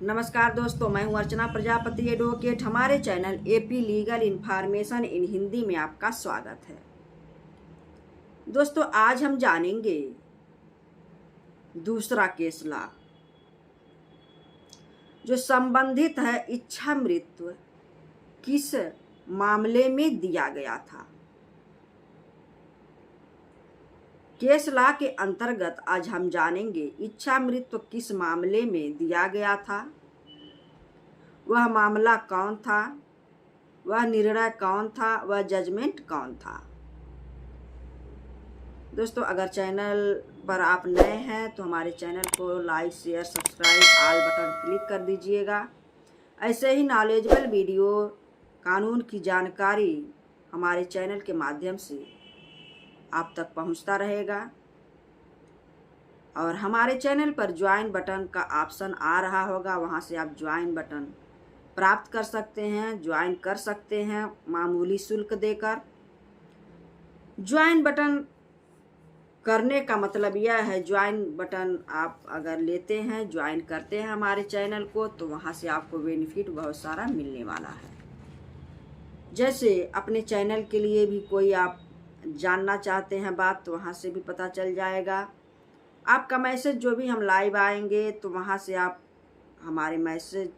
नमस्कार दोस्तों, मैं हूं अर्चना प्रजापति एडवोकेट। हमारे channel AP legal information in Hindi में आपका स्वागत है। दोस्तों, आज हम जानेंगे दूसरा केस लॉ जो संबंधित है इच्छा मृत्यु किस मामले में दिया गया था। केस लॉ के अंतर्गत आज हम जानेंगे इच्छा मृत्यु किस मामले में दिया गया था, वह मामला कौन था, वह निर्णय कौन था, वह जजमेंट कौन था। दोस्तों, अगर चैनल पर आप नए हैं तो हमारे चैनल को like, share, subscribe, all button click कर दीजिएगा। ऐसे ही नॉलेजेबल वीडियो, कानून की जानकारी हमारे चैनल के माध्यम से आप तक पहुंचता रहेगा। और हमारे चैनल पर ज्वाइन बटन का ऑप्शन आ रहा होगा, वहां से आप ज्वाइन बटन प्राप्त कर सकते हैं, ज्वाइन कर सकते हैं मामूली शुल्क देकर। ज्वाइन बटन करने का मतलब यह है, ज्वाइन बटन आप अगर लेते हैं, ज्वाइन करते हैं हमारे चैनल को, तो वहां से आपको बेनिफिट बहुत सारा मिलने वाला है। जैसे अपने चैनल के लिए भी कोई आप जानना चाहते हैं बात, तो वहाँ से भी पता चल जाएगा। आपका मैसेज जो भी हम लाइव आएंगे तो वहाँ से आप हमारे मैसेज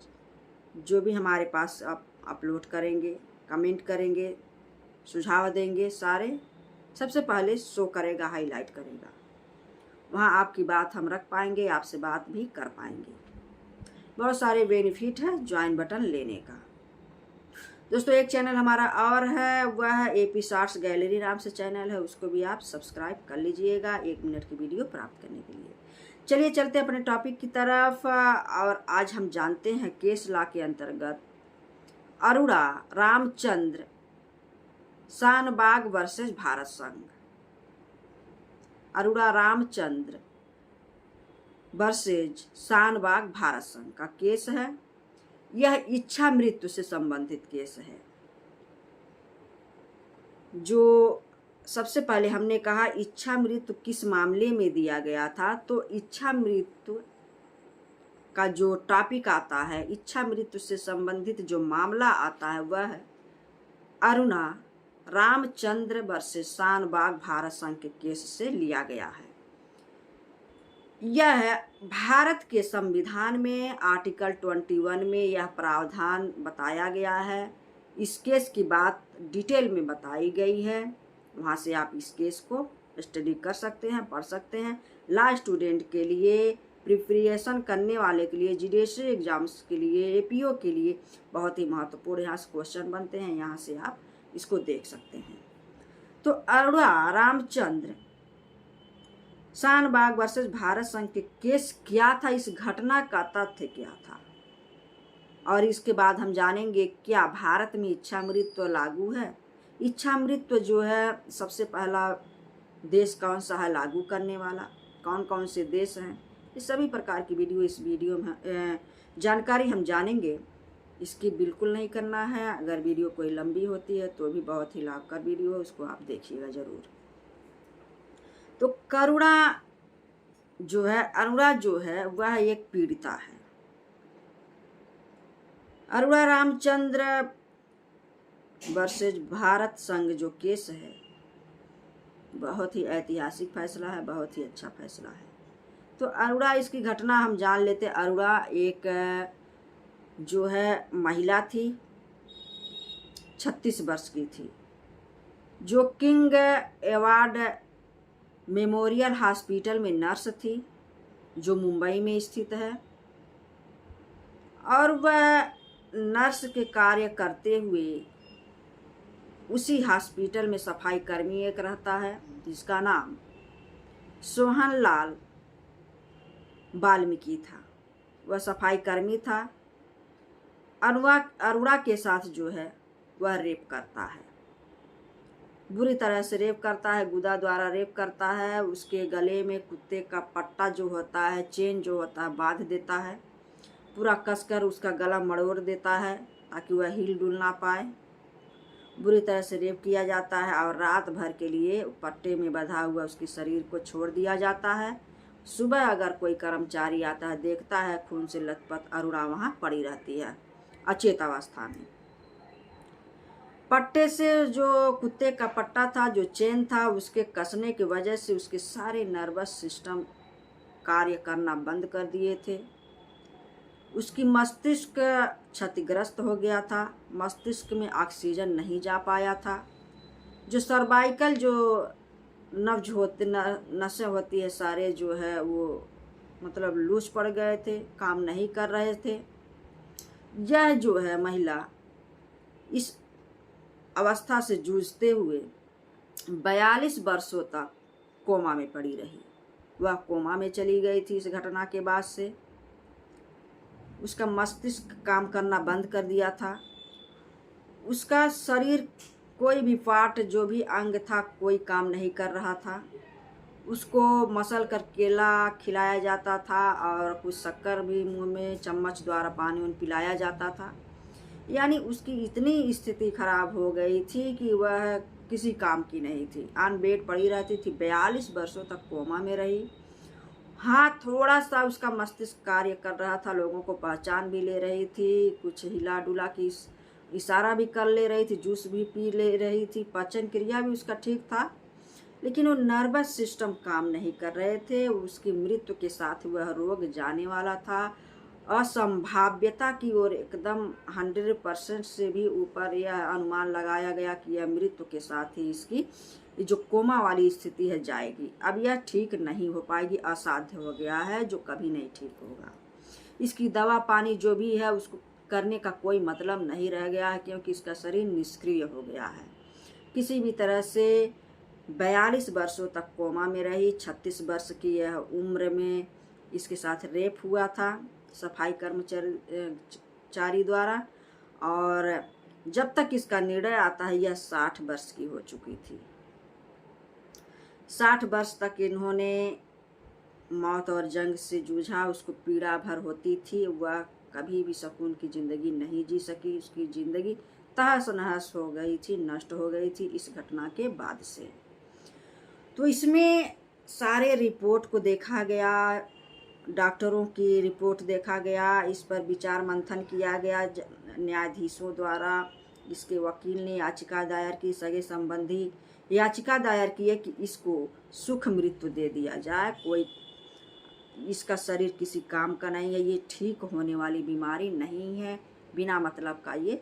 जो भी हमारे पास आप अपलोड करेंगे, कमेंट करेंगे, सुझाव देंगे, सारे सबसे पहले शो करेगा, हाईलाइट करेगा। वहाँ आपकी बात हम रख पाएंगे, आपसे बात भी कर पाएंगे। बहुत सारे बेनिफिट है ज्वाइन बटन लेने का। दोस्तों, एक चैनल हमारा और है, वह है एपी शॉर्ट्स गैलरी नाम से चैनल है, उसको भी आप सब्सक्राइब कर लीजिएगा 1 मिनट की वीडियो प्राप्त करने के लिए। चलिए चलते हैं अपने टॉपिक की तरफ। और आज हम जानते हैं केस लॉ के अंतर्गत अरोड़ा रामचंद्र शानबाग वर्सेस भारत संघ। अरोड़ा रामचंद्र वर्सेस शानबाग भारत संघ का केस है। यह इच्छा मृत्यु से संबंधित केस है। जो सबसे पहले हमने कहा इच्छा मृत्यु किस मामले में दिया गया था, तो इच्छा मृत्यु का जो टॉपिक आता है, इच्छा मृत्यु से संबंधित जो मामला आता है, वह है अरुणा रामचंद्र वर्सेस शानबाग भारत संघ के केस से लिया गया है। यह भारत के संविधान में आर्टिकल 21 में यह प्रावधान बताया गया है। इस केस की बात डिटेल में बताई गई है, वहाँ से आप इस केस को स्टडी कर सकते हैं, पढ़ सकते हैं। लॉ स्टूडेंट के लिए, प्रिपरेशन करने वाले के लिए, जुडिशरी एग्जाम्स के लिए, एपीओ के लिए बहुत ही महत्वपूर्ण यहाँ से क्वेश्चन बनते हैं, यहाँ से आप इसको देख सकते हैं। तो अरोड़ा रामचंद्र शानबाग वर्सेस भारत संघ के केस क्या था, इस घटना का तथ्य क्या था, और इसके बाद हम जानेंगे क्या भारत में इच्छा मृत्यु लागू है। इच्छा मृत्यु जो है, सबसे पहला देश कौन सा है लागू करने वाला, कौन कौन से देश हैं, इस सभी प्रकार की इस वीडियो में जानकारी हम जानेंगे। इसकी बिल्कुल नहीं करना है। अगर वीडियो कोई लंबी होती है तो भी बहुत ही लाभकर वीडियो है, उसको आप देखिएगा जरूर। तो अरोड़ा जो है वह एक पीड़िता है। अरोड़ा रामचंद्र वर्सेस भारत संघ जो केस है, बहुत ही ऐतिहासिक फैसला है, बहुत ही अच्छा फैसला है। तो अरोड़ा, इसकी घटना हम जान लेते। अरोड़ा एक जो है महिला थी, 36 वर्ष की थी, जो किंग एडवर्ड मेमोरियल हॉस्पिटल में नर्स थी, जो मुंबई में स्थित है। और वह नर्स के कार्य करते हुए उसी हॉस्पिटल में सफाई कर्मी एक रहता है, जिसका नाम सोहन लाल वाल्मीकि था। वह सफाई कर्मी था। अरोड़ा के साथ जो है वह रेप करता है, बुरी तरह से रेप करता है, गुदा द्वारा रेप करता है। उसके गले में कुत्ते का पट्टा जो होता है, चेन जो होता है, बांध देता है, पूरा कसकर उसका गला मड़ोड़ देता है ताकि वह हिल डुल ना पाए। बुरी तरह से रेप किया जाता है और रात भर के लिए पट्टे में बंधा हुआ उसके शरीर को छोड़ दिया जाता है। सुबह अगर कोई कर्मचारी आता है, देखता है खून से लथपथ अरुणा वहाँ पड़ी रहती है अचेत अवस्था में। पट्टे से, जो कुत्ते का पट्टा था, जो चेन था, उसके कसने की वजह से उसके सारे नर्वस सिस्टम कार्य करना बंद कर दिए थे। उसकी मस्तिष्क क्षतिग्रस्त हो गया था, मस्तिष्क में ऑक्सीजन नहीं जा पाया था। जो सर्वाइकल जो नब्ज होते नसें होती है सारे जो है वो मतलब लूज पड़ गए थे, काम नहीं कर रहे थे। यह जो है महिला इस अवस्था से जूझते हुए 42 वर्षों तक कोमा में पड़ी रही। वह कोमा में चली गई थी इस घटना के बाद से। उसका मस्तिष्क काम करना बंद कर दिया था। उसका शरीर कोई भी पार्ट, जो भी अंग था, कोई काम नहीं कर रहा था। उसको मसल कर केला खिलाया जाता था और कुछ शक्कर भी मुंह में चम्मच द्वारा पानी पिलाया जाता था। यानी उसकी इतनी स्थिति खराब हो गई थी कि वह किसी काम की नहीं थी, ऑन बेड पड़ी रहती थी। 42 वर्षों तक कोमा में रही। हाँ, थोड़ा सा उसका मस्तिष्क कार्य कर रहा था, लोगों को पहचान भी ले रही थी, कुछ हिला डुला की इशारा भी कर ले रही थी, जूस भी पी ले रही थी, पाचन क्रिया भी उसका ठीक था, लेकिन वो नर्वस सिस्टम काम नहीं कर रहे थे। उसकी मृत्यु के साथ वह रोग जाने वाला था। असंभाव्यता की ओर एकदम 100% से भी ऊपर यह अनुमान लगाया गया कि यह मृत्यु के साथ ही इसकी जो कोमा वाली स्थिति है जाएगी। अब यह ठीक नहीं हो पाएगी, असाध्य हो गया है, जो कभी नहीं ठीक होगा। इसकी दवा पानी जो भी है उसको करने का कोई मतलब नहीं रह गया है, क्योंकि इसका शरीर निष्क्रिय हो गया है। किसी भी तरह से 42 वर्षों तक कोमा में रही। 36 वर्ष की यह उम्र में इसके साथ रेप हुआ था सफाई कर्मचारी द्वारा, और जब तक इसका निर्णय आता है यह 60 वर्ष की हो चुकी थी। 60 वर्ष तक इन्होंने मौत और जंग से जूझा। उसको पीड़ा भर होती थी, वह कभी भी सुकून की ज़िंदगी नहीं जी सकी। उसकी ज़िंदगी तहस नहस हो गई थी, नष्ट हो गई थी इस घटना के बाद से। तो इसमें सारे रिपोर्ट को देखा गया, डॉक्टरों की रिपोर्ट देखा गया, इस पर विचार मंथन किया गया न्यायाधीशों द्वारा। इसके वकील ने याचिका दायर की, सगे संबंधी याचिका दायर की है कि इसको सुख मृत्यु दे दिया जाए। कोई इसका शरीर किसी काम का नहीं है, ये ठीक होने वाली बीमारी नहीं है, बिना मतलब का ये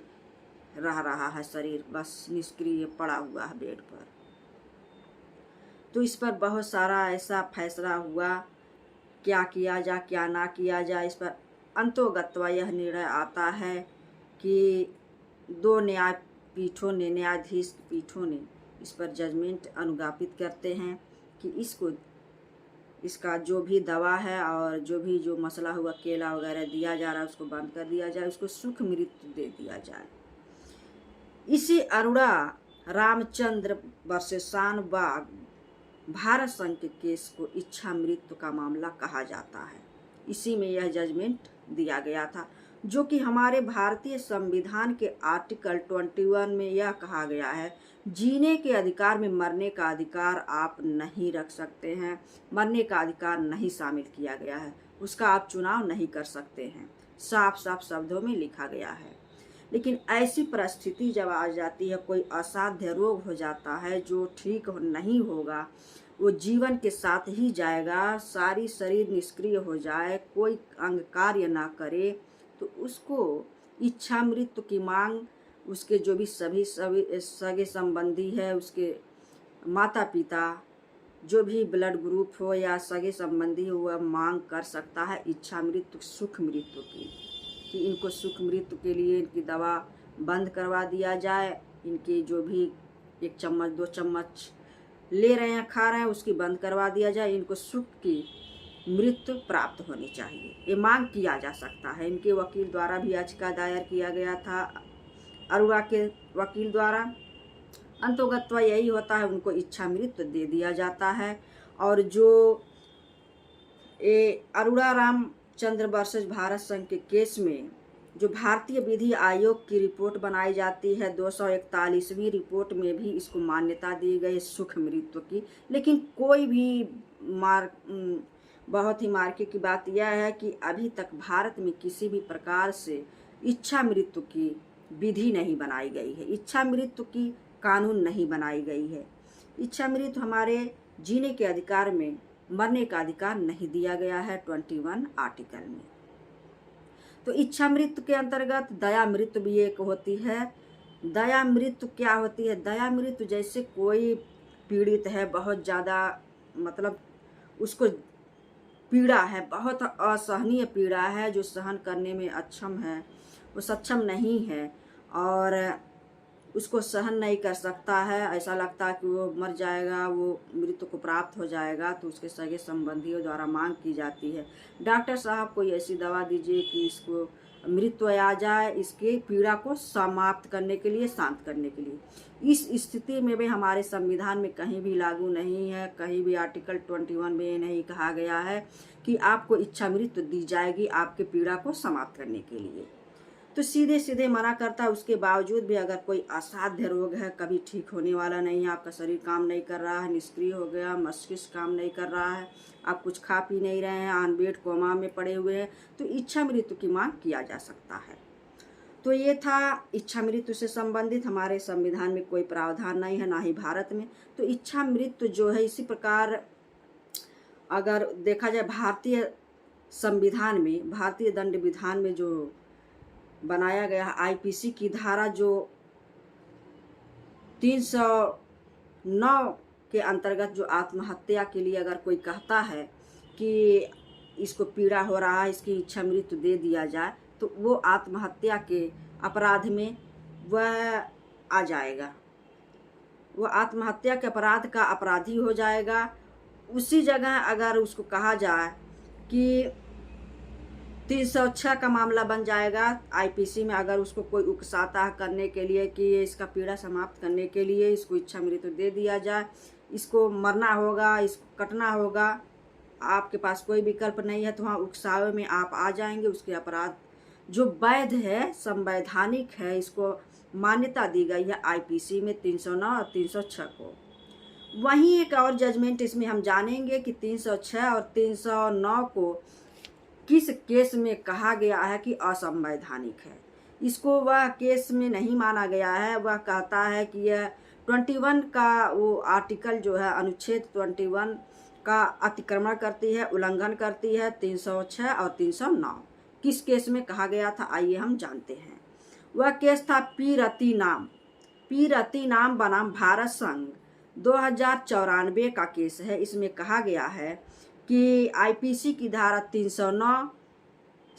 रह रहा है शरीर, बस निष्क्रिय पड़ा हुआ है बेड पर। तो इस पर बहुत सारा ऐसा फैसला हुआ, क्या किया जाए क्या ना किया जाए। इस पर अंतोगत्वा यह निर्णय आता है कि 2 न्यायाधीश पीठों ने इस पर जजमेंट अनुज्ञापित करते हैं कि इसका जो भी दवा है और जो मसला हुआ केला वगैरह दिया जा रहा है उसको बंद कर दिया जाए, उसको सुख मृत्यु दे दिया जाए। इसी अरुणा रामचंद्र वर्सेस शानबाग भारत संघ के केस को इच्छा मृत्यु का मामला कहा जाता है। इसी में यह जजमेंट दिया गया था, जो कि हमारे भारतीय संविधान के आर्टिकल 21 में यह कहा गया है, जीने के अधिकार में मरने का अधिकार आप नहीं रख सकते हैं, मरने का अधिकार नहीं शामिल किया गया है, उसका आप चुनाव नहीं कर सकते हैं, साफ साफ शब्दों में लिखा गया है। लेकिन ऐसी परिस्थिति जब आ जाती है, कोई असाध्य रोग हो जाता है जो ठीक नहीं होगा, वो जीवन के साथ ही जाएगा, सारी शरीर निष्क्रिय हो जाए, कोई अंग कार्य ना करे, तो उसको इच्छा मृत्यु की मांग उसके जो भी सभी सगे संबंधी है, उसके माता पिता, जो भी ब्लड ग्रुप हो या सगे संबंधी हो, वह मांग कर सकता है इच्छा मृत्यु, सुख मृत्यु की, कि इनको सुख मृत्यु के लिए इनकी दवा बंद करवा दिया जाए, इनके जो भी 1 चम्मच 2 चम्मच ले रहे हैं खा रहे हैं उसकी बंद करवा दिया जाए, इनको सुख की मृत्यु प्राप्त होनी चाहिए, ये मांग किया जा सकता है। इनके वकील द्वारा भी याचिका दायर किया गया था, अरुणा के वकील द्वारा। अंतोगत्वा यही होता है, उनको इच्छा मृत्यु दे दिया जाता है। और जो अरुणा रामचंद्र वर्सेस भारत संघ के केस में जो भारतीय विधि आयोग की रिपोर्ट बनाई जाती है, 241वीं रिपोर्ट में भी इसको मान्यता दी गई सुख मृत्यु की, लेकिन कोई भी बहुत ही मार्के की बात यह है कि अभी तक भारत में किसी भी प्रकार से इच्छा मृत्यु की विधि नहीं बनाई गई है, इच्छा मृत्यु की कानून नहीं बनाई गई है। इच्छा मृत्यु हमारे जीने के अधिकार में मरने का अधिकार नहीं दिया गया है 21 आर्टिकल में। तो इच्छा मृत्यु के अंतर्गत दया मृत्यु भी एक होती है। दया मृत्यु क्या होती है? दया मृत्यु जैसे कोई पीड़ित है, बहुत ज़्यादा मतलब उसको पीड़ा है, बहुत असहनीय पीड़ा है, जो सहन करने में अक्षम है, वो सक्षम नहीं है और उसको सहन नहीं कर सकता है, ऐसा लगता है कि वो मर जाएगा, वो मृत्यु को प्राप्त हो जाएगा, तो उसके सगे संबंधियों द्वारा मांग की जाती है, डॉक्टर साहब कोई ऐसी दवा दीजिए कि इसको मृत्यु आ जाए, इसकी पीड़ा को समाप्त करने के लिए, शांत करने के लिए। इस स्थिति में भी हमारे संविधान में कहीं भी लागू नहीं है, कहीं भी आर्टिकल 21 में ये नहीं कहा गया है कि आपको इच्छा मृत्यु दी जाएगी आपके पीड़ा को समाप्त करने के लिए। तो सीधे सीधे मना करता है। उसके बावजूद भी अगर कोई असाध्य रोग है, कभी ठीक होने वाला नहीं है, आपका शरीर काम नहीं कर रहा है, निष्क्रिय हो गया, मस्तिष्क काम नहीं कर रहा है, आप कुछ खा पी नहीं रहे हैं, ऑन बेड कोमा में पड़े हुए हैं, तो इच्छा मृत्यु की मांग किया जा सकता है। तो ये था इच्छा मृत्यु से संबंधित। हमारे संविधान में कोई प्रावधान नहीं है, ना ही भारत में। तो इच्छा मृत्यु जो है, इसी प्रकार अगर देखा जाए भारतीय संविधान में, भारतीय दंड विधान में जो बनाया गया है, आईपीसी की धारा जो 309 के अंतर्गत जो आत्महत्या के लिए अगर कोई कहता है कि इसको पीड़ा हो रहा है, इसकी इच्छा मृत्यु दे दिया जाए, तो वो आत्महत्या के अपराध में वह आ जाएगा, वो आत्महत्या के अपराध का अपराधी हो जाएगा। उसी जगह अगर उसको कहा जाए कि 306 का मामला बन जाएगा आईपीसी में, अगर उसको कोई उकसाता है करने के लिए कि इसका पीड़ा समाप्त करने के लिए इसको इच्छा मृत्यु दे दिया जाए, इसको मरना होगा, इसको कटना होगा, आपके पास कोई विकल्प नहीं है, तो वहाँ उकसावे में आप आ जाएंगे। उसके अपराध जो वैध है, संवैधानिक है, इसको मान्यता दी गई है आईपीसी में 309 और 306 को। वहीं एक और जजमेंट इसमें हम जानेंगे कि 306 और 309 को किस केस में कहा गया है कि असंवैधानिक है। इसको वह केस में नहीं माना गया है। वह कहता है कि यह 21 का वो आर्टिकल जो है, अनुच्छेद 21 का अतिक्रमण करती है, उल्लंघन करती है 306 और 309। किस केस में कहा गया था, आइए हम जानते हैं। वह केस था पी रति नाम बनाम भारत संघ 2094 का केस है। इसमें कहा गया है कि आईपीसी की धारा 309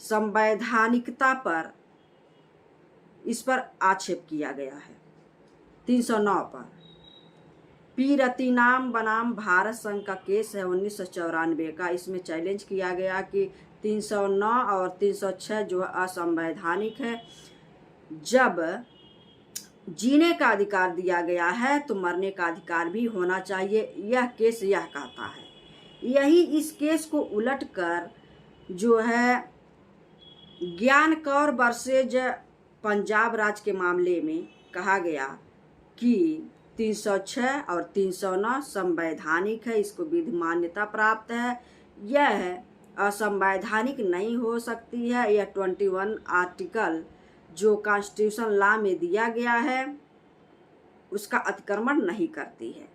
संवैधानिकता पर, इस पर आक्षेप किया गया है 309 पर। पी रति नाम बनाम भारत संघ का केस है 1994 का। इसमें चैलेंज किया गया कि 309 और 306 जो असंवैधानिक है। जब जीने का अधिकार दिया गया है तो मरने का अधिकार भी होना चाहिए, यह केस यह कहता है। यही इस केस को उलटकर जो है ज्ञान कौर वर्सेज पंजाब राज्य के मामले में कहा गया कि 306 और 309 संवैधानिक है, इसको विधि मान्यता प्राप्त है, यह असंवैधानिक नहीं हो सकती है। यह 21 आर्टिकल जो कॉन्स्टिट्यूशन लॉ में दिया गया है उसका अतिक्रमण नहीं करती है।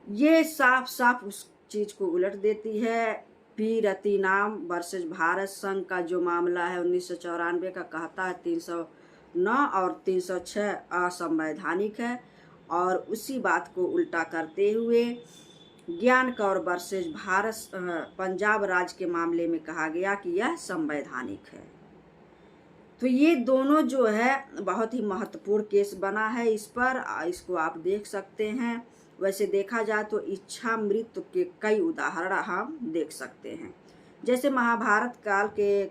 ये साफ साफ उस चीज को उलट देती है। पी रति नाम वर्सेज भारत संघ का जो मामला है 1994 का कहता है 309 और 306 असंवैधानिक है, और उसी बात को उल्टा करते हुए ज्ञान कौर वर्सेज भारत पंजाब राज्य के मामले में कहा गया कि यह संवैधानिक है। तो ये दोनों जो है बहुत ही महत्वपूर्ण केस बना है। इस पर इसको आप देख सकते हैं। वैसे देखा जाए तो इच्छा मृत्यु के कई उदाहरण हम देख सकते हैं। जैसे महाभारत काल के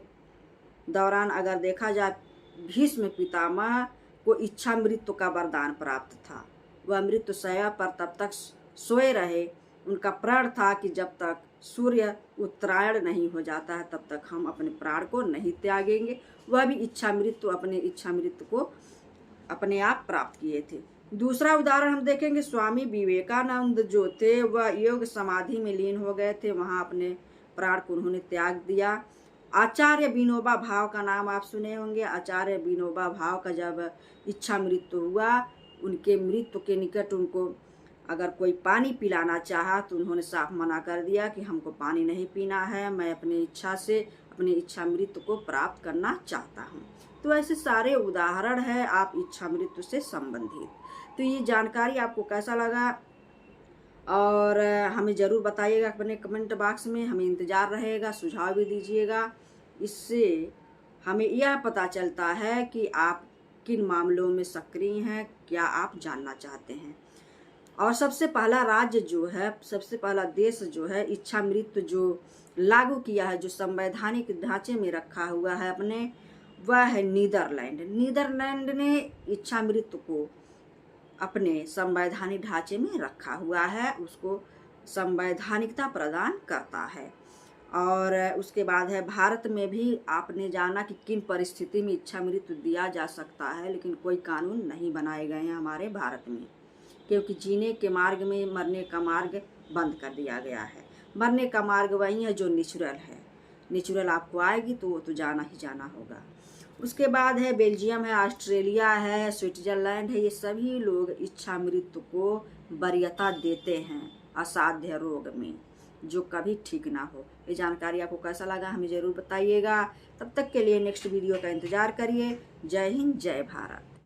दौरान अगर देखा जाए, भीष्म पितामह को इच्छा मृत्यु का वरदान प्राप्त था। वह मृत्यु शैया पर तब तक सोए रहे। उनका प्रण था कि जब तक सूर्य उत्तरायण नहीं हो जाता है तब तक हम अपने प्राण को नहीं त्यागेंगे। वह भी अपने इच्छा मृत्यु को अपने आप प्राप्त किए थे। दूसरा उदाहरण हम देखेंगे, स्वामी विवेकानंद जो थे वह योग समाधि में लीन हो गए थे। वहाँ अपने प्राण को उन्होंने त्याग दिया। आचार्य विनोबा भावे का नाम आप सुने होंगे। आचार्य विनोबा भावे का जब इच्छा मृत्यु हुआ, उनके मृत्यु के निकट उनको अगर कोई पानी पिलाना चाहा तो उन्होंने साफ मना कर दिया कि हमको पानी नहीं पीना है, मैं अपनी इच्छा से अपनी इच्छा मृत्यु को प्राप्त करना चाहता हूँ। तो ऐसे सारे उदाहरण है आप इच्छा मृत्यु से संबंधित। तो ये जानकारी आपको कैसा लगा और हमें ज़रूर बताइएगा अपने कमेंट बॉक्स में, हमें इंतज़ार रहेगा, सुझाव भी दीजिएगा। इससे हमें यह पता चलता है कि आप किन मामलों में सक्रिय हैं, क्या आप जानना चाहते हैं। और सबसे पहला राज्य जो है, सबसे पहला देश जो है इच्छा मृत्यु जो लागू किया है, जो संवैधानिक ढांचे में रखा हुआ है अपने, वह है नीदरलैंड। नीदरलैंड ने इच्छा मृत्यु को अपने संवैधानिक ढांचे में रखा हुआ है, उसको संवैधानिकता प्रदान करता है। और उसके बाद है भारत में भी आपने जाना कि किन परिस्थिति में इच्छा मृत्यु दिया जा सकता है, लेकिन कोई कानून नहीं बनाए गए हैं हमारे भारत में, क्योंकि जीने के मार्ग में मरने का मार्ग बंद कर दिया गया है। मरने का मार्ग वही है जो नेचुरल है, नेचुरल आपको आएगी तो वो तो जाना ही जाना होगा। उसके बाद है बेल्जियम है, ऑस्ट्रेलिया है, स्विट्जरलैंड है, ये सभी लोग इच्छा मृत्यु को वरीयता देते हैं असाध्य रोग में, जो कभी ठीक ना हो। ये जानकारी आपको कैसा लगा हमें ज़रूर बताइएगा। तब तक के लिए नेक्स्ट वीडियो का इंतज़ार करिए। जय हिंद, जय भारत।